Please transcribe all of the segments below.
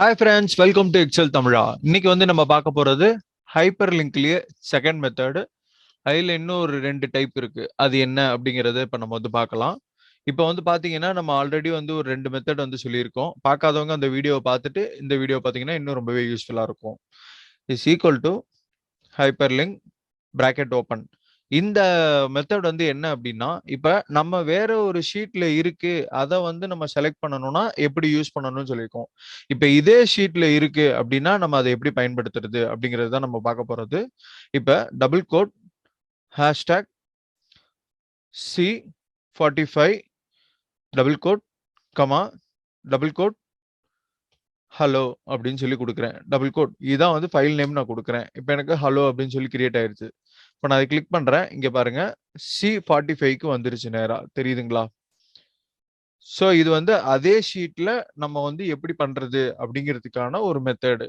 Hi friends, welcome to Excel Tamizha. இன்னைக்கு நம்ம பார்க்க போறது ஹைப்பர் லிங்க்லயே செகண்ட் மெத்தட். அதுல இன்னும் ஒரு ரெண்டு டைப் இருக்கு. அது என்ன அப்படிங்கறத இப்ப நம்ம பார்க்கலாம். இப்ப பாத்தீங்கன்னா நம்ம ஆல்ரெடி ஒரு ரெண்டு மெத்தட் சொல்லியிருக்கோம். பார்க்காதவங்க அந்த வீடியோவை பார்த்துட்டு இந்த வீடியோ பாத்தீங்கன்னா இன்னும் ரொம்பவே யூஸ்ஃபுல்லா இருக்கும். Is equal to hyperlink bracket open. இந்த மெத்தட் என்ன அப்படின்னா, இப்ப நம்ம வேற ஒரு ஷீட்ல இருக்கு, அத நம்ம செலக்ட் பண்ணணும்னா எப்படி யூஸ் பண்ணணும்னு சொல்லியிருக்கோம். இப்ப இதே ஷீட்ல இருக்கு அப்படின்னா நம்ம அதை எப்படி பயன்படுத்துறது அப்படிங்கிறது தான் நம்ம பார்க்க போறது. இப்ப double quote hashtag C45 double quote comma double quote hello அப்படின்னு சொல்லி கொடுக்குறேன். டபுள் கோட் இதான் ஃபைல் நேம் நான் கொடுக்குறேன். இப்போ எனக்கு ஹலோ அப்படின்னு சொல்லி கிரியேட் ஆயிருச்சு. இப்போ நான் அதை கிளிக் பண்றேன். இங்க பாருங்க C45க்கு வந்துருச்சு நேரா. தெரியுதுங்களா? ஸோ இது அதே ஷீட்ல நம்ம எப்படி பண்றது அப்படிங்கிறதுக்கான ஒரு மெத்தடு.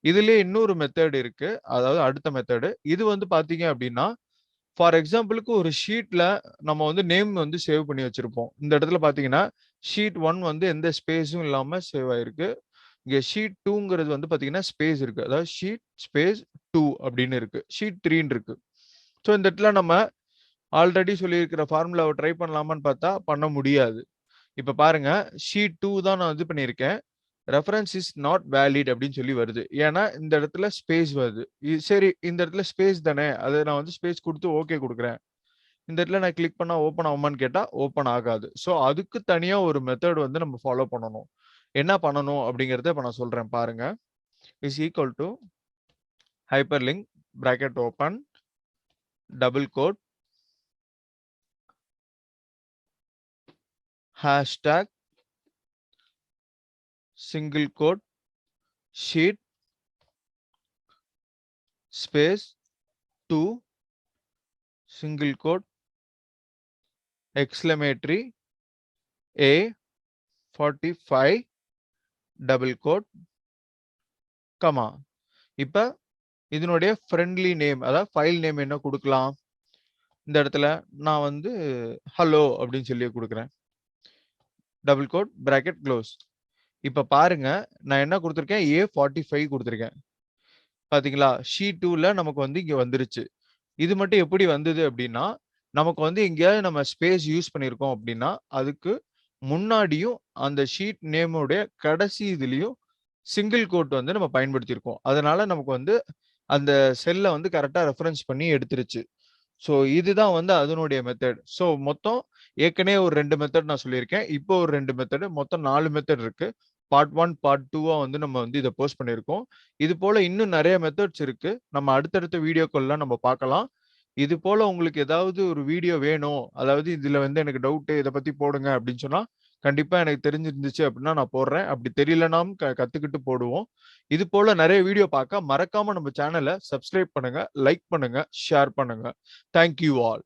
இதுலயே இன்னொரு மெத்தட் இருக்கு. அதாவது அடுத்த மெத்தடு. இது பாத்தீங்க அப்படின்னா, ஃபார் எக்ஸாம்பிளுக்கு ஒரு ஷீட்ல நம்ம நேம் சேவ் பண்ணி வச்சிருப்போம். இந்த இடத்துல பாத்தீங்கன்னா ஷீட் 1 எந்த ஸ்பேஸும் இல்லாம சேவ் ஆயிருக்கு. இங்க ஷீட் 2ங்கிறது பாத்தீங்கன்னா ஸ்பேஸ் இருக்கு. அதாவது ஷீட் ஸ்பேஸ் 2 அப்படின்னு இருக்கு. ஷீட் 3 இருக்கு. ஸோ இந்த இடத்துல நம்ம ஆல்ரெடி சொல்லியிருக்கிற ஃபார்முலாவை ட்ரை பண்ணலாமான்னு பார்த்தா பண்ண முடியாது. இப்ப பாருங்க ஷீட் 2 தான் நான் பண்ணியிருக்கேன். ரெஃபரன்ஸ் இஸ் நாட் வேலிட் அப்படின்னு சொல்லி வருது. ஏன்னா இந்த இடத்துல ஸ்பேஸ் வருது. சரி இந்த இடத்துல ஸ்பேஸ் தானே, அதை நான் ஸ்பேஸ் கொடுத்து ஓகே கொடுக்குறேன். இந்த இடத்துல நான் கிளிக் பண்ணா ஓப்பன் ஆகுமான்னு கேட்டா ஓப்பன் ஆகாது. ஸோ அதுக்கு தனியா ஒரு மெத்தட் நம்ம ஃபாலோ பண்ணணும். என்ன பண்ணணும் அப்படிங்கறத இப்ப நான் சொல்றேன் பாருங்க. Is equal to hyperlink bracket open double quote hashtag single quote sheet space 2 single quote exclamatory A45 double quote comma. இப்ப இதனுடைய ஃப்ரெண்ட்லி நேம், அதாவது ஃபைல் நேம் என்ன கொடுக்கலாம்? இந்த இடத்துல நான் ஹலோ அப்படின்னு சொல்லி கொடுக்குறேன். Double quote bracket close. இப்ப பாருங்க நான் என்ன கொடுத்துருக்கேன்? A45 கொடுத்துருக்கேன். பாத்தீங்களா? ஷீட் 2ல நமக்கு இங்க வந்துருச்சு. இது மட்டும் எப்படி வந்தது அப்படின்னா, நமக்கு எங்கேயாவது நம்ம ஸ்பேஸ் யூஸ் பண்ணியிருக்கோம் அப்படின்னா அதுக்கு முன்னாடியும் அந்த ஷீட் நேமுடைய கடைசி இதுலயும் சிங்கிள் கோட் நம்ம பயன்படுத்தியிருக்கோம். அதனால நமக்கு அந்த செல்லை கரெக்டா ரெஃபரன்ஸ் பண்ணி எடுத்துருச்சு. ஸோ இதுதான் அதனுடைய மெத்தட். ஸோ மொத்தம் ஏற்கனவே ஒரு ரெண்டு மெத்தட் நான் சொல்லியிருக்கேன். இப்போ ஒரு ரெண்டு மெத்தட், மொத்தம் 4 மெத்தட் இருக்கு. பார்ட் 1 பார்ட் 2 நம்ம இதை போஸ்ட் பண்ணியிருக்கோம். இது போல இன்னும் நிறைய மெத்தட்ஸ் இருக்கு. நம்ம அடுத்தடுத்த வீடியோக்கள்லாம் நம்ம பார்க்கலாம். இது போல உங்களுக்கு ஏதாவது ஒரு வீடியோ வேணும், அதாவது இதுல எனக்கு டவுட் இதை பத்தி போடுங்க அப்படின்னு சொன்னா கண்டிப்பா எனக்கு தெரிஞ்சிருந்துச்சு அப்படின்னா நான் போடுறேன். அப்படி தெரியலனாலும் கத்துக்கிட்டு போடுவோம். இது போல நிறைய வீடியோ பார்க்க மறக்காம நம்ம சேனலை சப்ஸ்கிரைப் பண்ணுங்க, லைக் பண்ணுங்க, ஷேர் பண்ணுங்க. Thank you all.